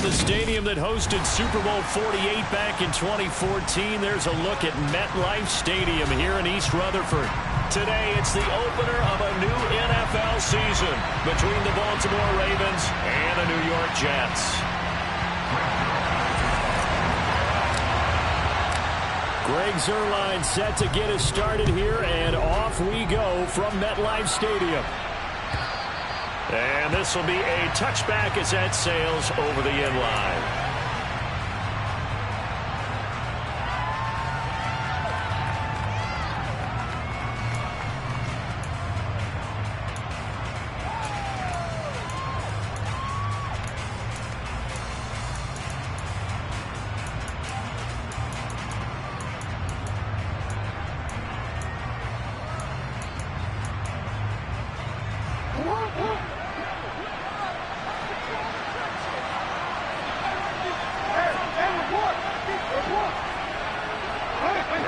the stadium that hosted Super Bowl 48 back in 2014. There's a look at MetLife Stadium here in East Rutherford. Today, it's the opener of a new NFL season between the Baltimore Ravens and the New York Jets. Greg Zuerlein set to get us started here, and off we go from MetLife Stadium. And this will be a touchback as that sails over the end line.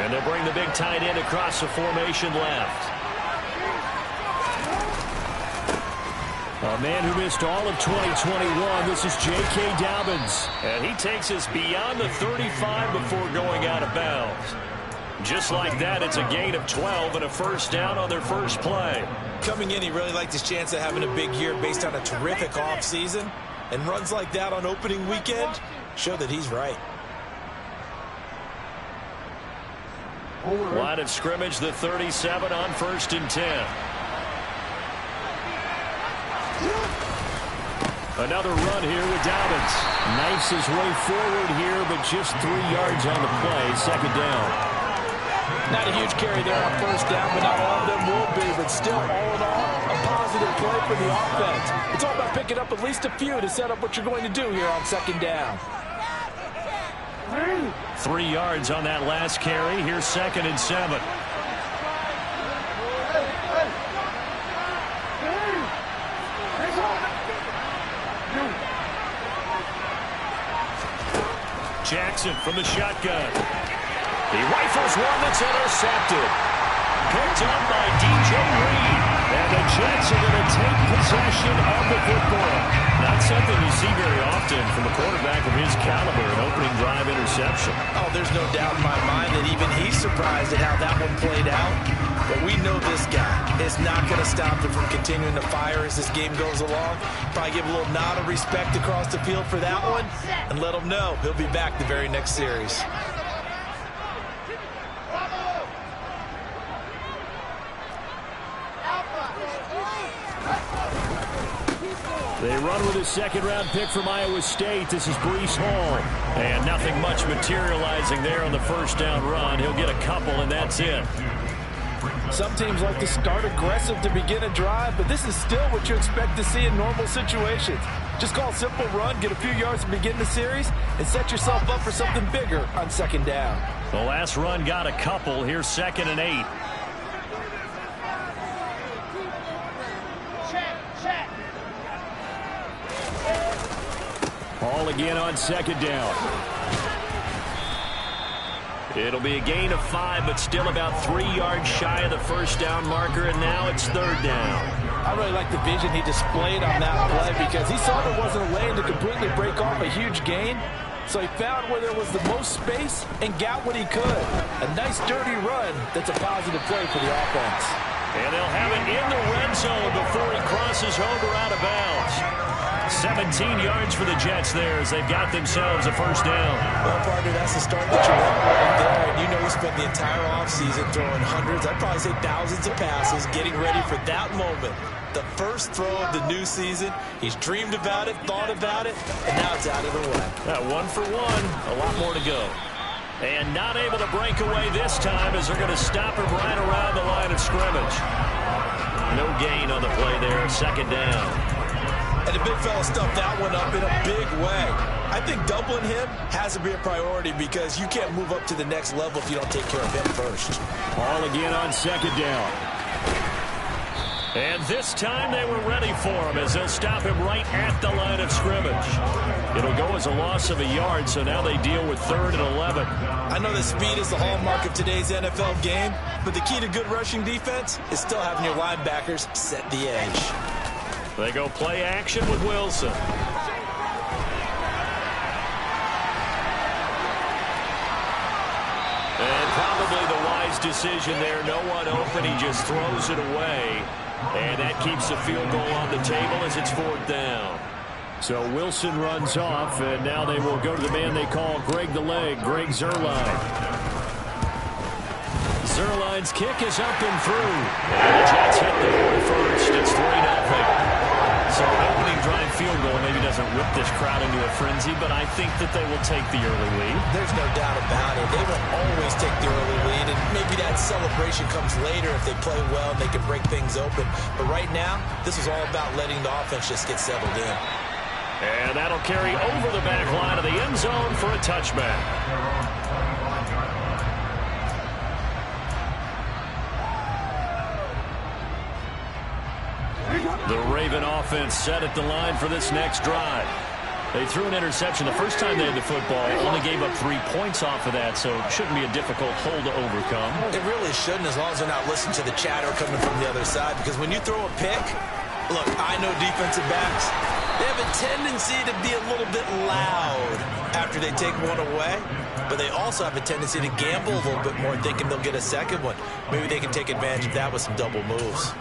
And they'll bring the big tight end across the formation left. A man who missed all of 2021. This is J.K. Dobbins. And he takes us beyond the 35 before going out of bounds. Just like that, it's a gain of 12 and a first down on their first play. Coming in, he really liked his chance of having a big year based on a terrific offseason. And runs like that on opening weekend show that he's right. Line of scrimmage, the 37 on 1st and 10. Another run here with Dobbins. Knifes his way forward here, but just 3 yards on the play. Second down. Not a huge carry there on first down, but not all of them will be. But still, all in all, a positive play for the offense. It's all about picking up at least a few to set up what you're going to do here on second down. 3 yards on that last carry. Here's 2nd and 7. Jackson from the shotgun. He rifles one that's intercepted. Picked up by DJ Reed. And the Jets are going to take possession of the football. Not something you see very often from a quarterback of his caliber, an opening drive interception. Oh, there's no doubt in my mind that even he's surprised at how that one played out. But we know this guy is not going to stop him from continuing to fire as this game goes along. Probably give a little nod of respect across the field for that one and let him know he'll be back the very next series. They run with a second-round pick from Iowa State. This is Breece Hall. And nothing much materializing there on the first down run. He'll get a couple, and that's it. Some teams like to start aggressive to begin a drive, but this is still what you expect to see in normal situations. Just call a simple run, get a few yards to begin the series, and set yourself up for something bigger on second down. The last run got a couple. Here's 2nd and 8. Hall again on second down. It'll be a gain of 5, but still about 3 yards shy of the first down marker, and now it's 3rd down. I really like the vision he displayed on that play because he saw there wasn't a lane to completely break off a huge gain. So he found where there was the most space and got what he could. A nice dirty run that's a positive play for the offense. And they'll have it in the red zone before he crosses over out of bounds. 17 yards for the Jets there as they've got themselves a first down. Well, partner, that's the start that you want right there. And you know he spent the entire offseason throwing hundreds, I'd probably say thousands of passes, getting ready for that moment. The first throw of the new season. He's dreamed about it, thought about it, and now it's out of the way. 1 for 1, a lot more to go. And not able to break away this time as they're going to stop him right around the line of scrimmage. No gain on the play there, 2nd down. And the big fella stuffed that one up in a big way. I think doubling him has to be a priority because you can't move up to the next level if you don't take care of him first. Ball again on 2nd down. And this time they were ready for him as they'll stop him right at the line of scrimmage. It'll go as a loss of a yard, so now they deal with 3rd and 11. I know that speed is the hallmark of today's NFL game, but the key to good rushing defense is still having your linebackers set the edge. They go play action with Wilson. Probably the wise decision there. No one open. He just throws it away. And that keeps the field goal on the table as it's 4th down. So Wilson runs off, and now they will go to the man they call Greg the Leg, Greg Zuerlein. Zuerlein's kick is up and through. And the Jets hit the board first. It's 3-0. So an opening drive field goal maybe doesn't whip this crowd into a frenzy, but I think that they will take the early lead. There's no doubt about it. They will always take the early lead, and maybe that celebration comes later if they play well and they can break things open. But right now, this is all about letting the offense just get settled in. And that'll carry over the back line of the end zone for a touchback. The Raven offense set at the line for this next drive. They threw an interception the first time they had the football, only gave up 3 points off of that, so it shouldn't be a difficult hole to overcome. It really shouldn't, as long as they're not listening to the chatter coming from the other side, because when you throw a pick, look, I know defensive backs, they have a tendency to be a little bit loud after they take one away, but they also have a tendency to gamble a little bit more, thinking they'll get a second one. Maybe they can take advantage of that with some double moves.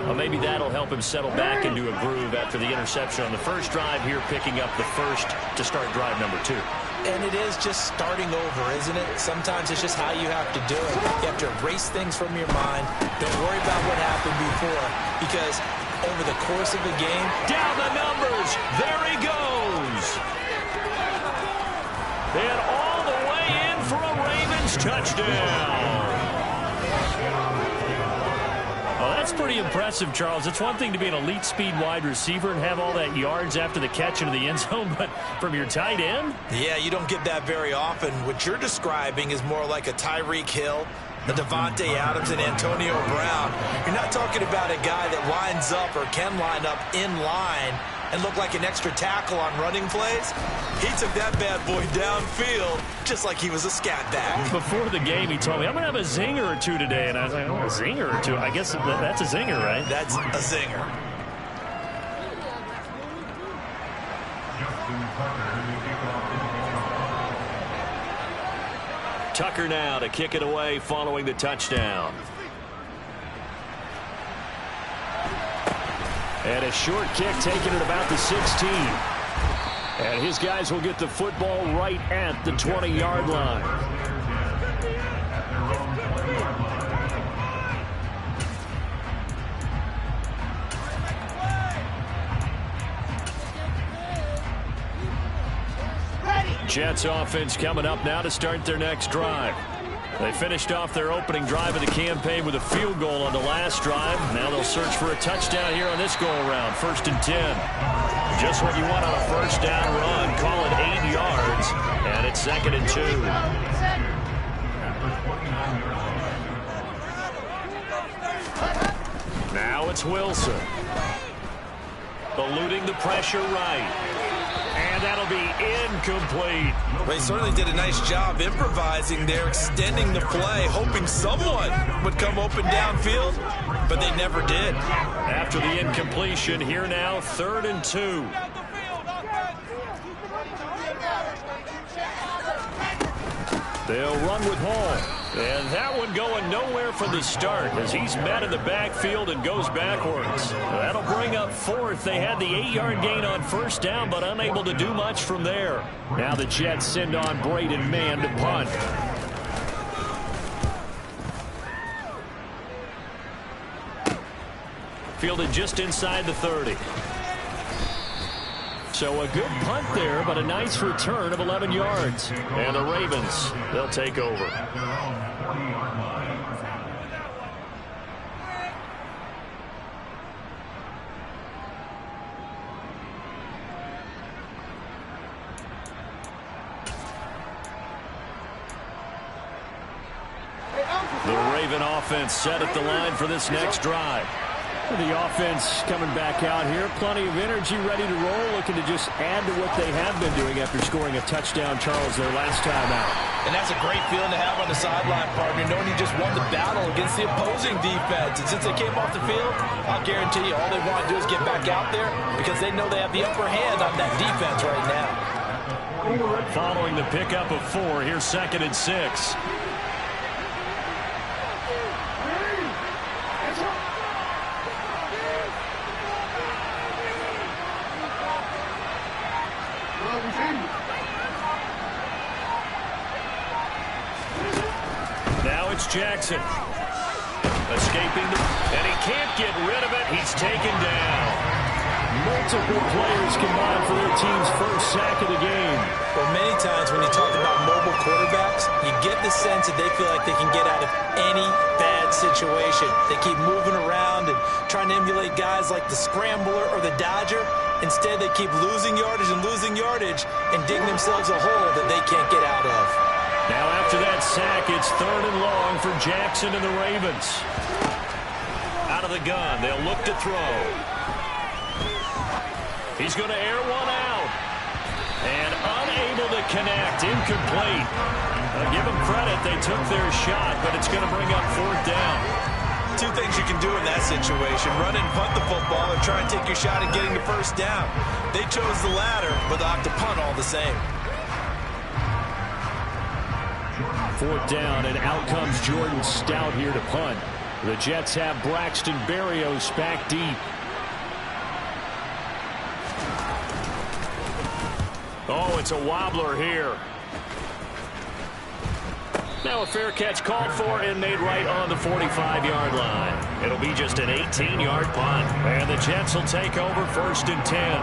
Well, maybe that'll help him settle back into a groove after the interception on the first drive here, picking up the first to start drive number 2. And it is just starting over, isn't it? Sometimes it's just how you have to do it. You have to erase things from your mind. Don't worry about what happened before, because over the course of a game, down the numbers, there he goes. And all the way in for a Ravens touchdown. Well, that's pretty impressive, Charles. It's one thing to be an elite speed wide receiver and have all that yards after the catch into the end zone, but from your tight end? Yeah, you don't get that very often. What you're describing is more like a Tyreek Hill, a Devontae Adams, and Antonio Brown. You're not talking about a guy that lines up or can line up in line and look like an extra tackle on running plays. He took that bad boy downfield just like he was a scat back. Before the game, he told me, I'm going to have a zinger or two today. And I was like, oh, a zinger or two? I guess that's a zinger, right? That's a zinger. Tucker now to kick it away following the touchdown. And a short kick taken at about the 16. And his guys will get the football right at the 20-yard line. Jets offense coming up now to start their next drive. They finished off their opening drive of the campaign with a field goal on the last drive. Now they'll search for a touchdown here on this go-around. 1st and 10. Just what you want on a first down run. Call it 8 yards. And it's 2nd and 2. Now it's Wilson. Eluding the pressure right. And that'll be incomplete. They certainly did a nice job improvising there, extending the play, hoping someone would come open downfield, but they never did. After the incompletion, here now, 3rd and 2. They'll run with Hall. And that one going nowhere from the start as he's met in the backfield and goes backwards. That'll bring up 4th. They had the 8-yard gain on first down, but unable to do much from there. Now the Jets send on Braden Mann to punt. Fielded just inside the 30. So a good punt there, but a nice return of 11 yards. And the Ravens, they'll take over. The Raven offense set at the line for this next drive. The offense coming back out here. Plenty of energy, ready to roll, looking to just add to what they have been doing after scoring a touchdown, Charles, their last time out. And that's a great feeling to have on the sideline, partner, knowing you just won the battle against the opposing defense. And since they came off the field, I'll guarantee you all they want to do is get back out there because they know they have the upper hand on that defense right now. Following the pickup of 4, here's 2nd and 6. Now it's Jackson. Escaping, and he can't get rid of it. He's taken down. Multiple players combined for their team's first sack of the game. Well, many times when you talk about mobile quarterbacks, you get the sense that they feel like they can get out of any bad situation. They keep moving around and trying to emulate guys like the Scrambler or the Dodger. Instead, they keep losing yardage and digging themselves a hole that they can't get out of. Now after that sack, it's 3rd and long for Jackson and the Ravens. Out of the gun, they'll look to throw. He's going to air one out. And unable to connect, incomplete. Give them credit, they took their shot, but it's going to bring up 4th down. Two things you can do in that situation: run and punt the football, or try and take your shot at getting the 1st down. They chose the latter, but they'll have to punt all the same. 4th down, and out comes Jordan Stout here to punt. The Jets have Braxton Berrios back deep. Oh, it's a wobbler here. Now a fair catch called for and made right on the 45-yard line. It'll be just an 18-yard punt. And the Jets will take over 1st and 10.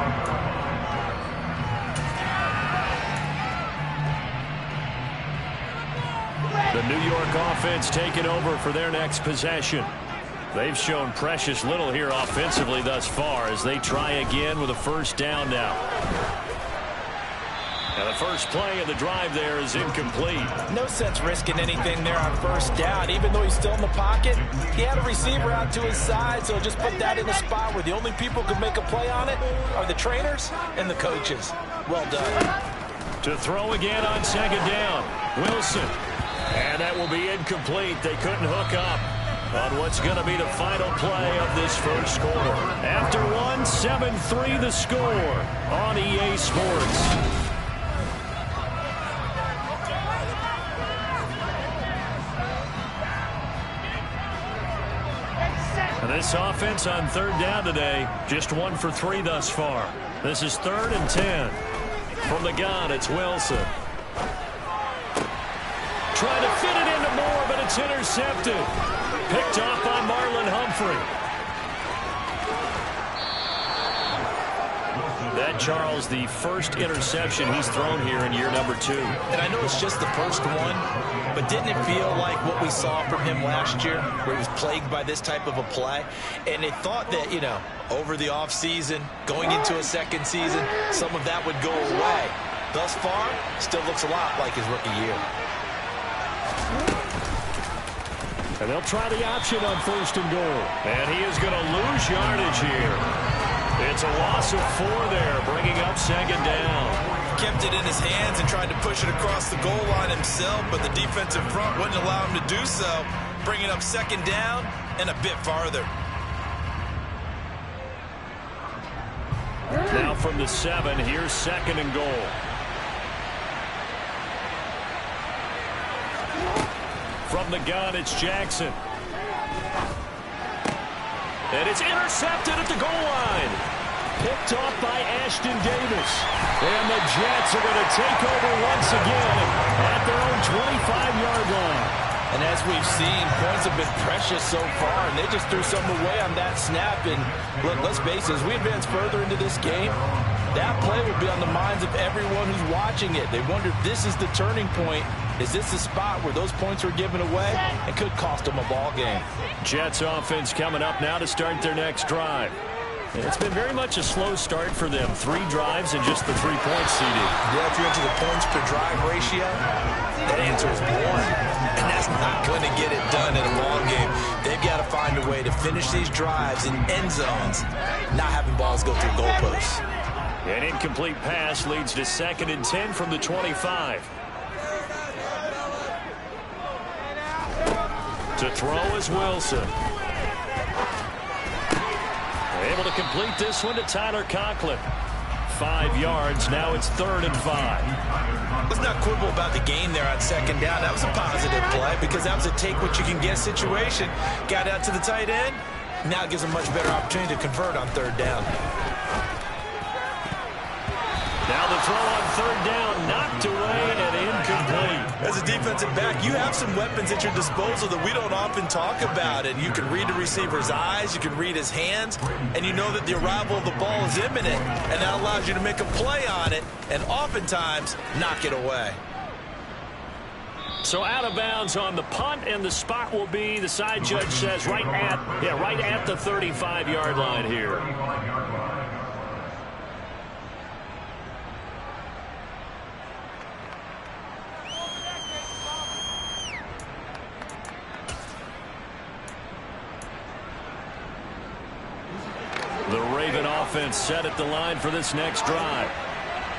The New York offense taking over for their next possession. They've shown precious little here offensively thus far as they try again with a 1st down now. And the first play of the drive there is incomplete. No sense risking anything there on 1st down. Even though he's still in the pocket, he had a receiver out to his side, so just put that in a spot where the only people who can make a play on it are the trainers and the coaches. Well done. To throw again on 2nd down. Wilson. And that will be incomplete. They couldn't hook up on what's going to be the final play of this first quarter. After one, 7-3 the score on EA Sports. This offense on 3rd down today, just 1 for 3 thus far. This is 3rd and 10. From the gun, it's Wilson. Trying to fit it into Moore, but it's intercepted. Picked off by Marlon Humphrey. That, Charles, the first interception he's thrown here in year number 2. And I know it's just the first one, but didn't it feel like what we saw from him last year, where he was plagued by this type of a play? And they thought that, you know, over the offseason, going into a 2nd season, some of that would go away. Thus far, still looks a lot like his rookie year. And they'll try the option on 1st and goal. And he is going to lose yardage here. It's a loss of 4 there, bringing up 2nd down. Kept it in his hands and tried to push it across the goal line himself, but the defensive front wouldn't allow him to do so, bringing up 2nd down and a bit farther. Now from the 7, here's 2nd and goal. From the gun, it's Jackson. And it's intercepted at the goal line. Picked off by Ashton Davis. And the Jets are going to take over once again at their own 25-yard line. And as we've seen, points have been precious so far, and they just threw some away on that snap. And look, let's face it, as we advance further into this game, that play will be on the minds of everyone who's watching it. They wonder if this is the turning point. Is this the spot where those points were given away and could cost them a ball game? Jets offense coming up now to start their next drive. And it's been very much a slow start for them. 3 drives and just the 3 points seeded. Yeah, if you're into the points per drive ratio, that answer is 1. And that's not going to get it done in a ball game. They've got to find a way to finish these drives in end zones, not having balls go through goalposts. An incomplete pass leads to 2nd and 10 from the 25. To throw is Wilson. Able to complete this one to Tyler Conklin. 5 yards. Now it's 3rd and 5. Let's not quibble about the gain there on 2nd down. That was a positive play because that was a take-what-you-can-get situation. Got out to the tight end. Now it gives them a much better opportunity to convert on 3rd down. Now the throw on third down, knocked away and incomplete. As a defensive back, you have some weapons at your disposal that we don't often talk about. And you can read the receiver's eyes, you can read his hands, and you know that the arrival of the ball is imminent, and that allows you to make a play on it and oftentimes knock it away. So out of bounds on the punt, and the spot will be, the side judge says, right at the 35-yard line here. The Raven offense set at the line for this next drive.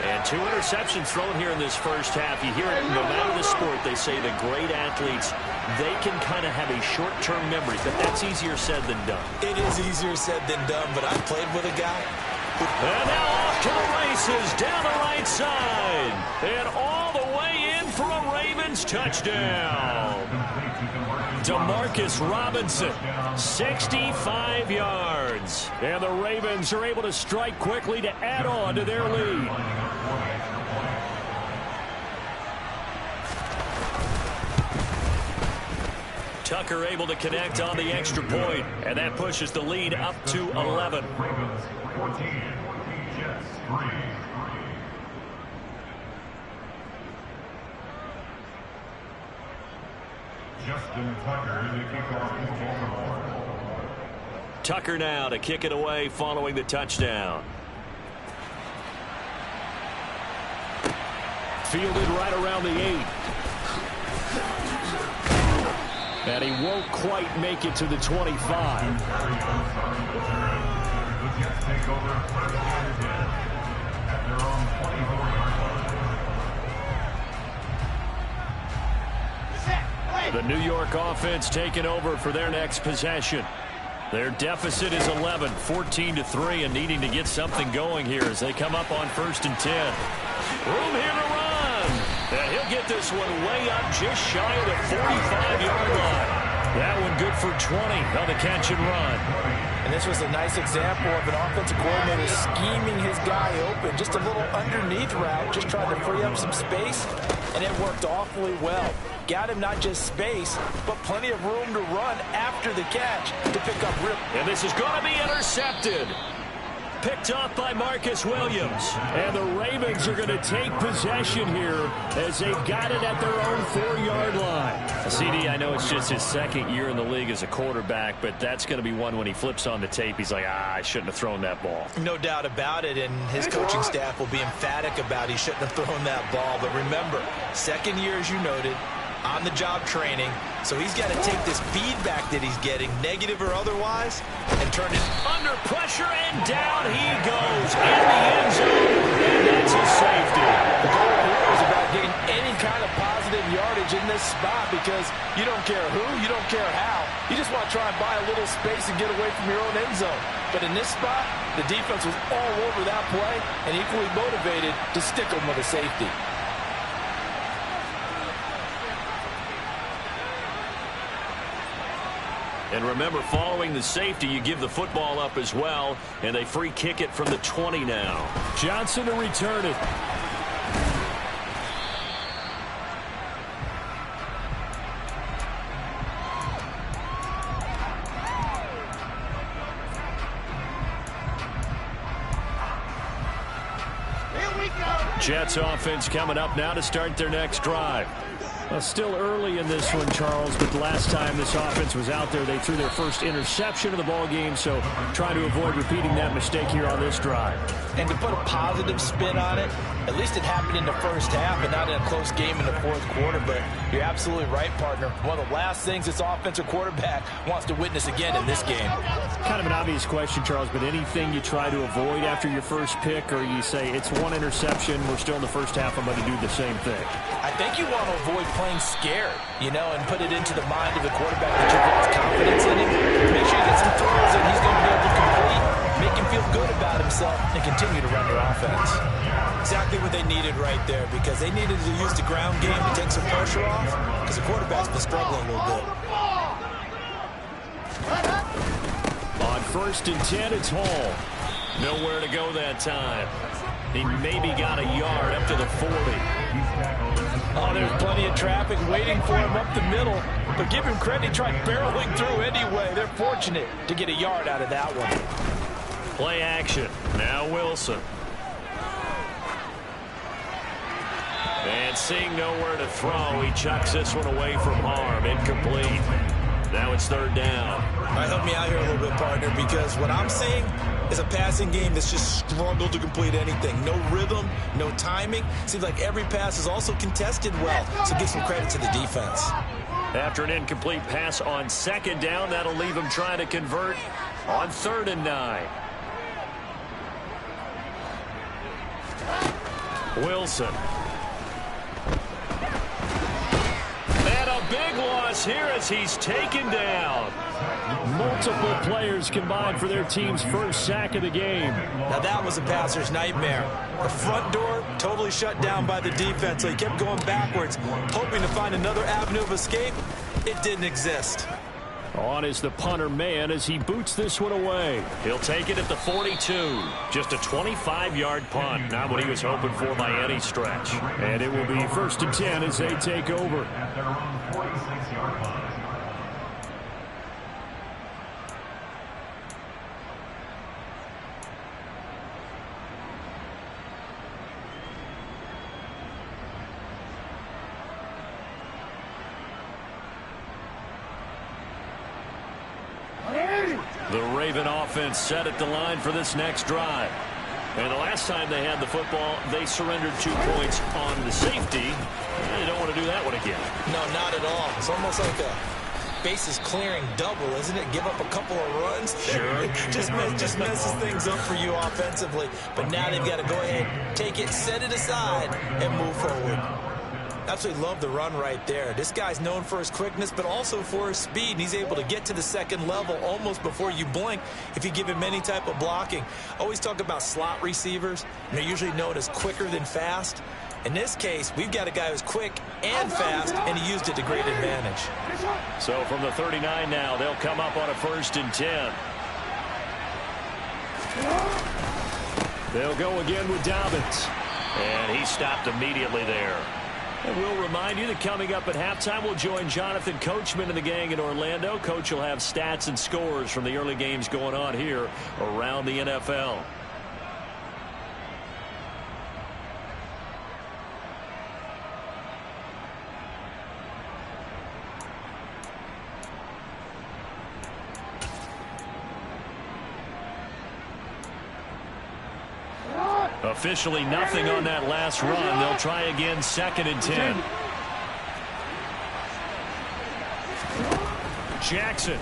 And 2 interceptions thrown here in this first half. You hear it no matter the sport. They say the great athletes, they can kind of have a short-term memory, but that's easier said than done. It is easier said than done, but I've played with a guy. And now off to the races down the right side. And all the way in for a Ravens touchdown. DeMarcus Robinson, 65 yards. And the Ravens are able to strike quickly to add on to their lead. Tucker able to connect on the extra point, and that pushes the lead up to 11. Ravens 14, Jets 3. Justin Tucker to kick off for Baltimore. Tucker now to kick it away following the touchdown. Fielded right around the 8. And he won't quite make it to the 25. The Jets take over first and 10 at their own 24-yard line. The New York offense taking over for their next possession. Their deficit is 11, 14-3, and needing to get something going here as they come up on first and 10. Room here to run. And he'll get this one way up just shy of the 45-yard line. That one good for 20 on the catch and run. And this was a nice example of an offensive coordinator scheming his guy open. Just a little underneath route, just trying to free up some space, and it worked awfully well. Got him not just space, but plenty of room to run after the catch to pick up real. And this is going to be intercepted. Picked off by Marcus Williams. And the Ravens are going to take possession here as they've got it at their own 4-yard line. CD, I know it's just his second year in the league as a quarterback, but that's going to be one when he flips on the tape. He's like, I shouldn't have thrown that ball. No doubt about it, and his coaching staff will be emphatic about he shouldn't have thrown that ball. But remember, second year, as you noted, on-the-job training, so he's got to take this feedback that he's getting, negative or otherwise, and turn it under pressure, and down he goes in the end zone, and that's a safety. The goal here is about getting any kind of positive yardage in this spot because you don't care who, you don't care how. You just want to try and buy a little space and get away from your own end zone. But in this spot, the defense was all over that play and equally motivated to stick them with a safety. And remember, following the safety, you give the football up as well, and they free kick it from the 20 now. Johnson to return it. Jets offense coming up now to start their next drive. Well, still early in this one, Charles, but the last time this offense was out there, they threw their first interception of the ball game, so trying to avoid repeating that mistake here on this drive. And to put a positive spin on it, at least it happened in the first half and not in a close game in the fourth quarter, but you're absolutely right, partner. One of the last things this offensive quarterback wants to witness again in this game. Kind of an obvious question, Charles, but anything you try to avoid after your first pick, or you say it's one interception, we're still in the first half, I'm going to do the same thing? I think you want to avoid playing scared, you know, and put it into the mind of the quarterback that you've lost confidence in him. Make sure you get some throws that he's going to be able to complete, make him feel good about himself, and continue to run their offense. exactly what they needed right there, because they needed to use the ground game to take some pressure off, because the quarterback's been struggling a little bit. On first and 10, it's Hall. Nowhere to go that time. He maybe got a yard up to the 40. Oh, there's plenty of traffic waiting for him up the middle. But give him credit, he tried barreling through anyway. They're fortunate to get a yard out of that one. Play action. Now Wilson. And seeing nowhere to throw, he chucks this one away from harm. Incomplete. Now it's third down. All right, help me out here a little bit, partner, because what I'm seeing is a passing game that's just struggled to complete anything. No rhythm, no timing. Seems like every pass is also contested well, so give some credit to the defense. After an incomplete pass on second down, that'll leave him trying to convert on 3rd and 9. Wilson. And a big loss here as he's taken down. Multiple players combined for their team's first sack of the game. Now that was a passer's nightmare. The front door totally shut down by the defense, so he kept going backwards, hoping to find another avenue of escape. It didn't exist. On is the punter man as he boots this one away. He'll take it at the 42. Just a 25-yard punt. Not what he was hoping for by any stretch. And it will be 1st and 10 as they take over. At their own 46-yard line. The Raven offense set at the line for this next drive. And the last time they had the football, they surrendered 2 points on the safety. They don't want to do that one again. No, not at all. It's almost like a bases clearing double, isn't it? Give up a couple of runs. Sure. just messes things up for you offensively. But now they've got to go ahead, take it, set it aside, and move forward. Absolutely love the run right there. This guy's known for his quickness, but also for his speed. And he's able to get to the second level almost before you blink if you give him any type of blocking. Always talk about slot receivers. And they're usually known as quicker than fast. In this case, we've got a guy who's quick and fast, and he used it to great advantage. So from the 39 now, they'll come up on a 1st and 10. They'll go again with Dobbins. And he stopped immediately there. And we'll remind you that coming up at halftime, we'll join Jonathan Coachman and the gang in Orlando. Coach will have stats and scores from the early games going on here around the NFL. Officially nothing on that last run. They'll try again 2nd and 10. Jackson.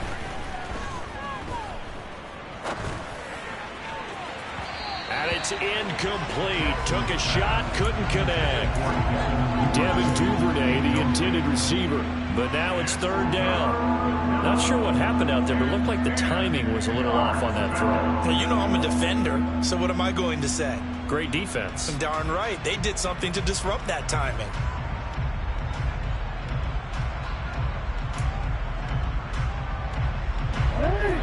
And it's incomplete. Took a shot, couldn't connect. Devin Duvernay, the intended receiver. But now it's 3rd down. Not sure what happened out there, but it looked like the timing was a little off on that throw. Well, you know I'm a defender, so what am I going to say? Great defense. Darn right. They did something to disrupt that timing.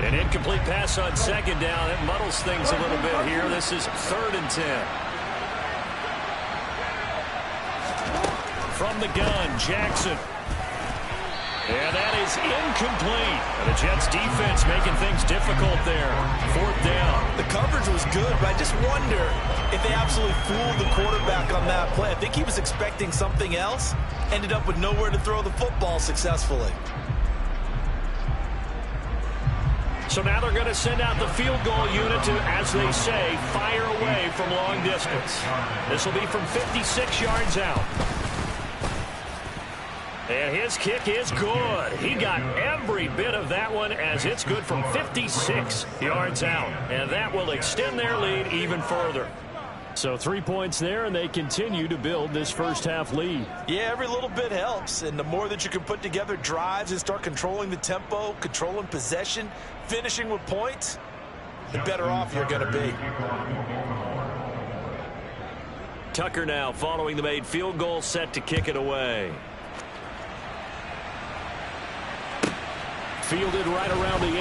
An incomplete pass on 2nd down. It muddles things a little bit here. This is 3rd and 10. From the gun, Jackson. And that is incomplete. And the Jets defense making things difficult there. 4th down. The coverage was good, but I just wonder if they absolutely fooled the quarterback on that play. I think he was expecting something else. Ended up with nowhere to throw the football successfully. So now they're going to send out the field goal unit to, as they say, fire away from long distance. This will be from 56 yards out. And his kick is good. He got every bit of that one as it's good from 56 yards out. And that will extend their lead even further. So 3 points there, and they continue to build this first half lead. Yeah, every little bit helps. And the more that you can put together drives and start controlling the tempo, controlling possession, finishing with points, the better off you're going to be. Tucker now following the made field goal, set to kick it away. Fielded right around the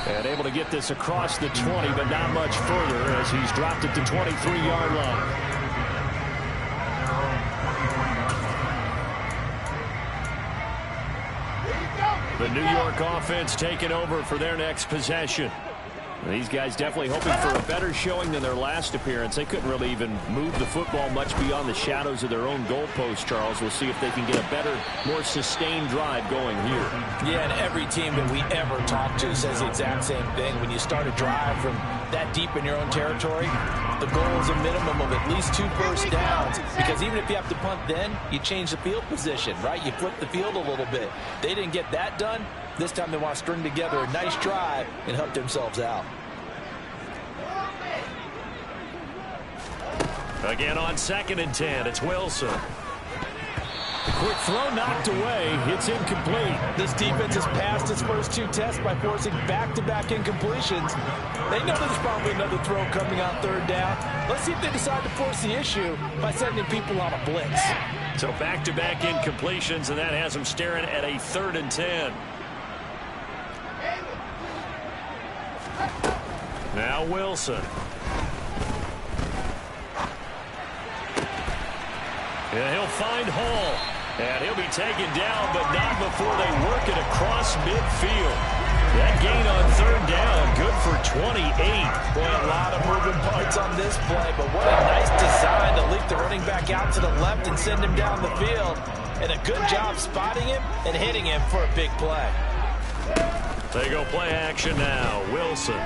8. And able to get this across the 20, but not much further as he's dropped it to 23-yard line. The New York offense taking over for their next possession. These guys definitely hoping for a better showing than their last appearance. They couldn't really even move the football much beyond the shadows of their own goalpost, Charles. We'll see if they can get a better, more sustained drive going here. Yeah, and every team that we ever talk to says the exact same thing. When you start a drive from that deep in your own territory, the goal is a minimum of at least 2 first downs, because even if you have to punt then, you change the field position, right? You flip the field a little bit. They didn't get that done. This time they want to string together a nice drive and help themselves out. Again on 2nd and 10, it's Wilson. The quick throw knocked away. It's incomplete. This defense has passed its first 2 tests by forcing back-to-back incompletions. They know there's probably another throw coming on 3rd down. Let's see if they decide to force the issue by sending people on a blitz. So back-to-back incompletions, and that has them staring at a 3rd and 10. Now Wilson. And he'll find Hall. And he'll be taken down, but not before they work it across midfield. That gain on 3rd down, good for 28. Boy, a lot of moving parts on this play, but what a nice design to leak the running back out to the left and send him down the field. And a good job spotting him and hitting him for a big play. They go play action now. Wilson.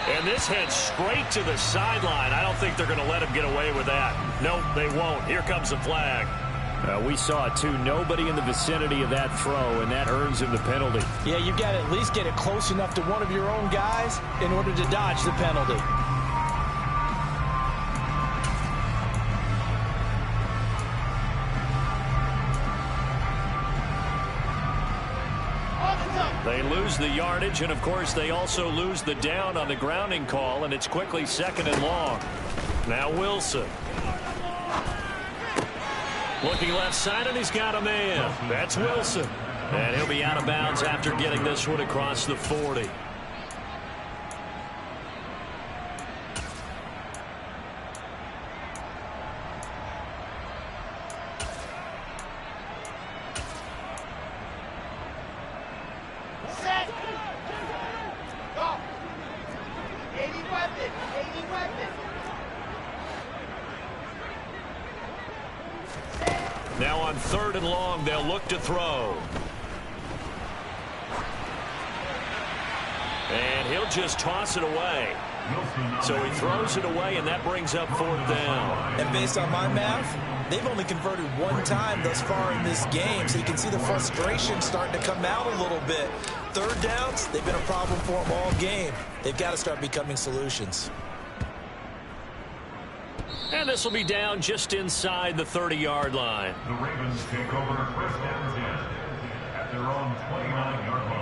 And this heads straight to the sideline. I don't think they're going to let him get away with that. Nope, they won't. Here comes the flag. We saw it, too. Nobody in the vicinity of that throw, and that earns him the penalty. Yeah, you've got to at least get it close enough to one of your own guys in order to dodge the penalty. They lose the yardage, and, of course, they also lose the down on the grounding call, and it's quickly 2nd and long. Now Wilson. Looking left side, and he's got a man. That's Wilson. And he'll be out of bounds after getting this one across the 40. Now on 3rd and long, they'll look to throw. And he'll just toss it away. So he throws it away, and that brings up 4th down. And based on my math, they've only converted 1 time thus far in this game, so you can see the frustration starting to come out a little bit. 3rd downs, they've been a problem for them all game. They've got to start becoming solutions. And this will be down just inside the 30-yard line. The Ravens take over 1st and 10 at their own 29-yard line.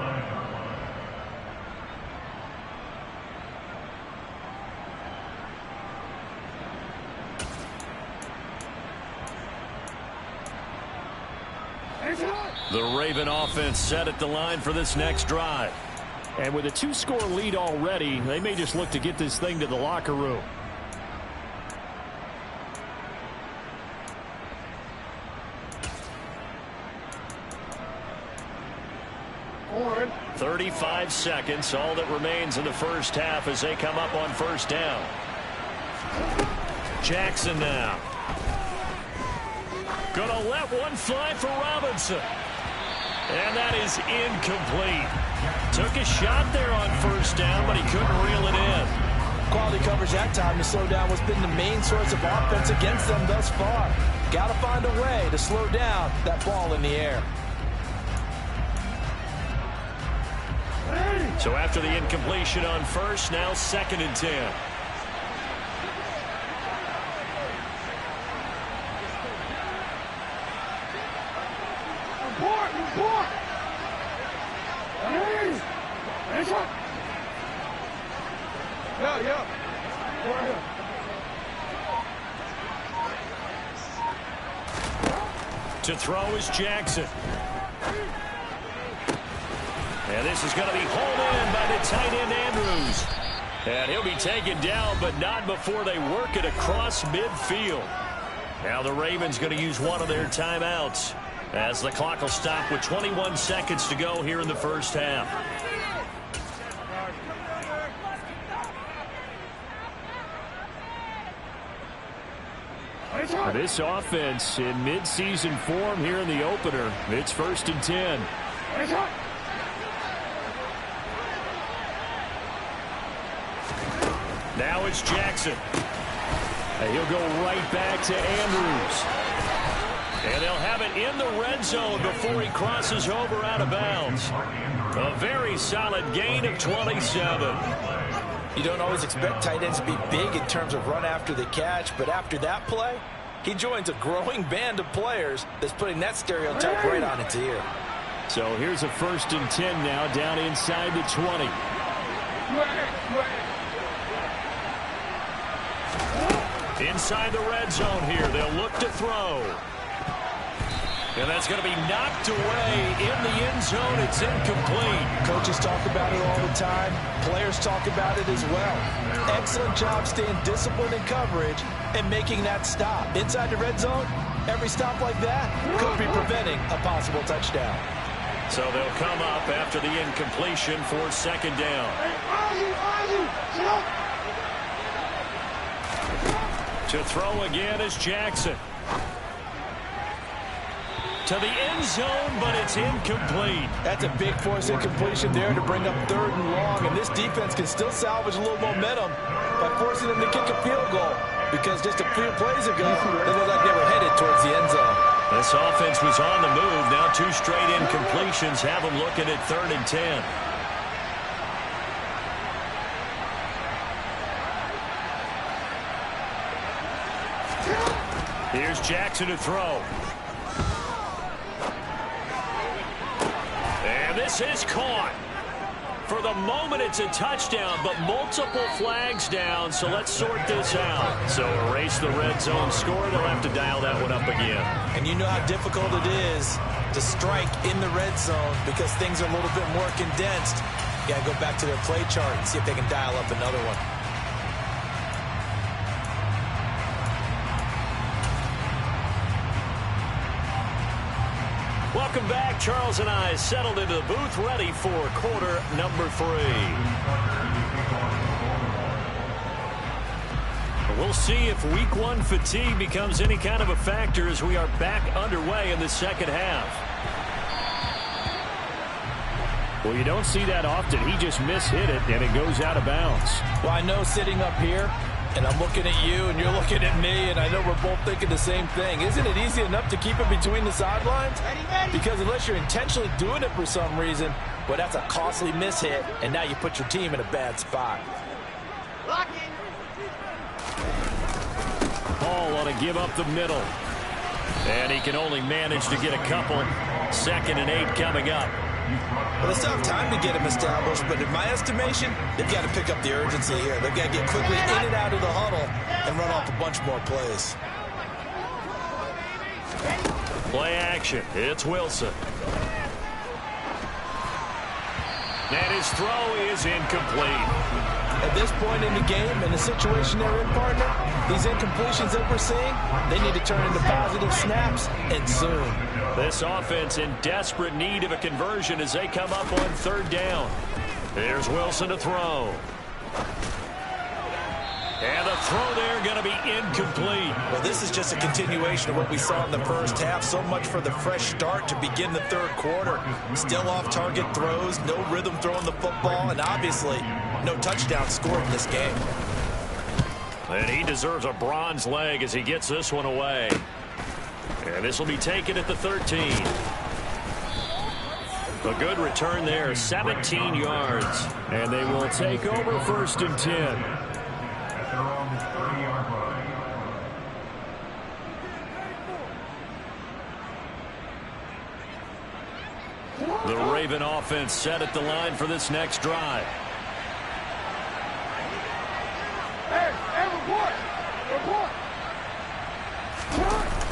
The Raven offense set at the line for this next drive. And with a 2-score lead already, they may just look to get this thing to the locker room. Forward. 35 seconds, all that remains in the first half as they come up on 1st down. Jackson now. Gonna let one fly for Robinson. And that is incomplete. Took a shot there on 1st down, but he couldn't reel it in. Quality coverage that time to slow down what's been the main source of offense against them thus far. Got to find a way to slow down that ball in the air. So after the incompletion on 1st, now 2nd and 10. To throw is Jackson. And this is going to be hauled in by the tight end Andrews. And he'll be taken down, but not before they work it across midfield. Now the Ravens going to use one of their timeouts as the clock will stop with 21 seconds to go here in the first half. This offense in midseason form here in the opener. It's 1st and 10. Now it's Jackson. And he'll go right back to Andrews. And they'll have it in the red zone before he crosses over out of bounds. A very solid gain of 27. You don't always expect tight ends to be big in terms of run after the catch, but after that play, he joins a growing band of players that's putting that stereotype right on its ear. So here's a 1st and 10 now down inside the 20. Inside the red zone here, they'll look to throw. And that's going to be knocked away in the end zone. It's incomplete. Coaches talk about it all the time. Players talk about it as well. Excellent job staying disciplined in coverage and making that stop. Inside the red zone, every stop like that could be preventing a possible touchdown. So they'll come up after the incompletion for 2nd down. To throw again is Jackson. To the end zone, but it's incomplete. That's a big force incompletion there to bring up 3rd and long, and this defense can still salvage a little momentum by forcing them to kick a field goal, because just a few plays ago, they looked like they were headed towards the end zone. This offense was on the move. Now 2 straight incompletions have them looking at 3rd and 10. Here's Jackson to throw. And this is caught. For the moment, it's a touchdown, but multiple flags down, so let's sort this out. So erase the red zone score. They'll have to dial that one up again. And you know how difficult it is to strike in the red zone because things are a little bit more condensed. You got to go back to their play chart and see if they can dial up another one. Welcome back. Charles and I settled into the booth, ready for quarter number 3. We'll see if week 1 fatigue becomes any kind of a factor as we are back underway in the second half. Well, you don't see that often. He just mishit it, and it goes out of bounds. Well, I know sitting up here, and I'm looking at you, and you're looking at me, and I know we're both thinking the same thing. Isn't it easy enough to keep it between the sidelines? Because unless you're intentionally doing it for some reason, well, that's a costly mishit, and now you put your team in a bad spot. Hall ought to give up the middle. And he can only manage to get a couple. 2nd and 8 coming up. Well, they still have time to get him established, but in my estimation, they've got to pick up the urgency here. They've got to get quickly in and out of the huddle and run off a bunch more plays. Play action. It's Wilson. And his throw is incomplete. At this point in the game, in the situation they're in, partner, these incompletions that we're seeing, they need to turn into positive snaps, and soon. This offense in desperate need of a conversion as they come up on 3rd down. There's Wilson to throw. And the throw there going to be incomplete. Well, this is just a continuation of what we saw in the first half. So much for the fresh start to begin the 3rd quarter. Still off-target throws, no rhythm throwing the football, and obviously no touchdown scored in this game. And he deserves a bronze leg as he gets this one away. And this will be taken at the 13. A good return there, 17 yards. And they will take over 1st and 10. The Raven offense set at the line for this next drive.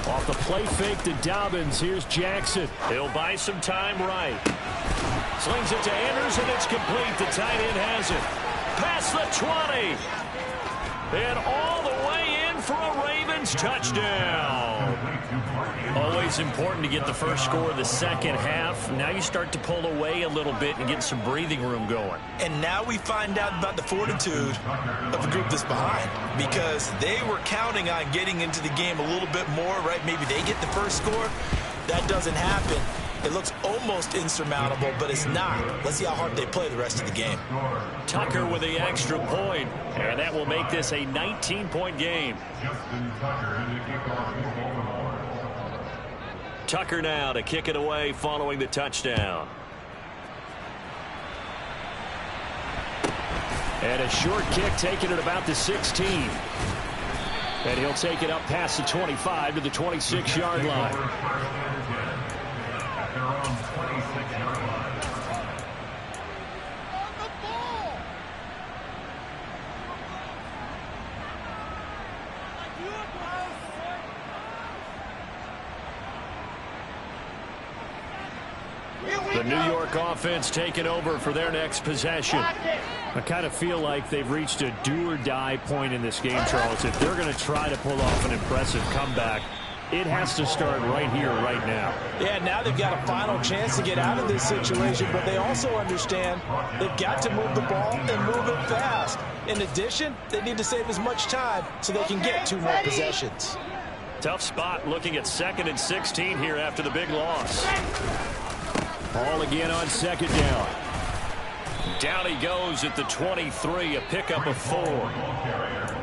Off the play fake to Dobbins, here's Jackson. He'll buy some time right. Slings it to Andrews, and it's complete. The tight end has it. Past the 20. And all the way in for a Ravens touchdown. Always important to get the first score of the second half. Now you start to pull away a little bit and get some breathing room going. And now we find out about the fortitude of a group that's behind, because they were counting on getting into the game a little bit more, right? Maybe they get the first score. That doesn't happen. It looks almost insurmountable, but it's not. Let's see how hard they play the rest of the game. Tucker with the extra point, and that will make this a 19-point game. Tucker now to kick it away following the touchdown. And a short kick taken at about the 16. And he'll take it up past the 25 to the 26-yard line. The New York offense taking over for their next possession. I kind of feel like they've reached a do-or-die point in this game, Charles. If they're going to try to pull off an impressive comeback, it has to start right here, right now. Yeah, now they've got a final chance to get out of this situation, but they also understand they've got to move the ball and move it fast. In addition, they need to save as much time so they can get 2 more possessions. Tough spot looking at 2nd and 16 here after the big loss. Ball again on 2nd down. Down he goes at the 23, a pickup of 4.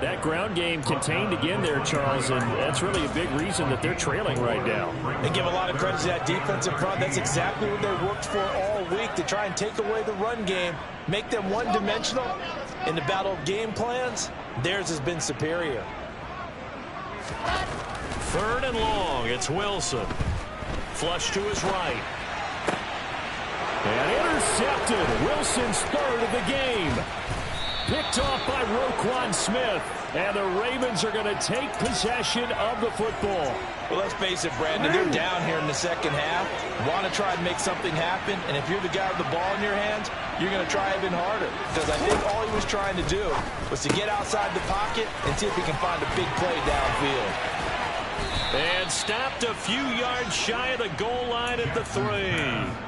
That ground game contained again there, Charles, and that's really a big reason that they're trailing right now. They give a lot of credit to that defensive front. That's exactly what they worked for all week, to try and take away the run game, make them one-dimensional. In the battle of game plans, theirs has been superior. 3rd and long, it's Wilson. Flush to his right. And intercepted. Wilson's 3rd of the game. Picked off by Roquan Smith. And the Ravens are going to take possession of the football. Well, let's face it, Brandon. They're down here in the second half. Want to try and make something happen. And if you're the guy with the ball in your hands, you're going to try even harder. Because I think all he was trying to do was to get outside the pocket and see if he can find a big play downfield. And stopped a few yards shy of the goal line at the 3.